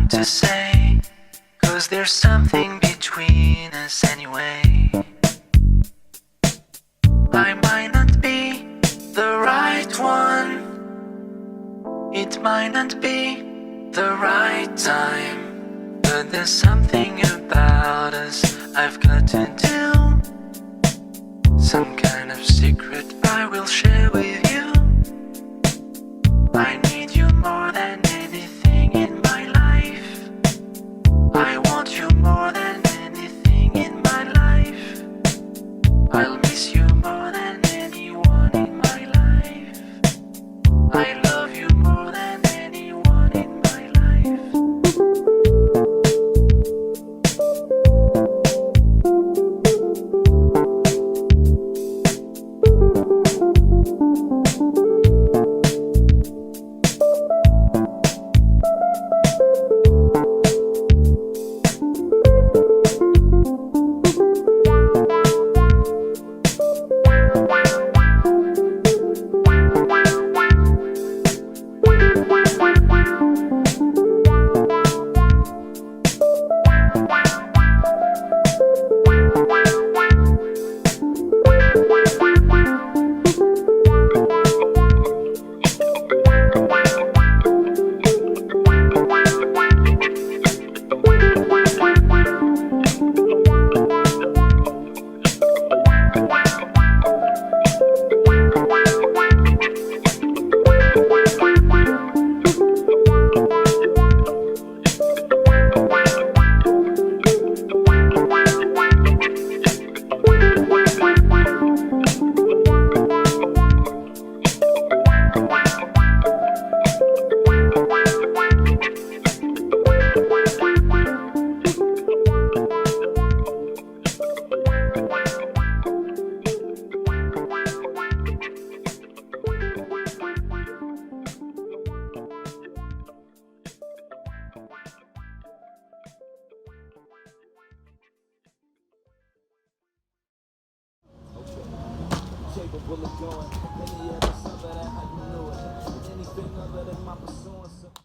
hard to say, 'cause there's something between us anyway. I might not be the right one, it might not be the right time, but there's something about us I've got to do. Some kind of secret I will share with you. I need you more than anything in my life. I want you more than anything in my life. I'll miss you more than anyone in my life. I love you more than anyone in my life. Capable of going any other summer that how you know it. Anything other than my pursuing.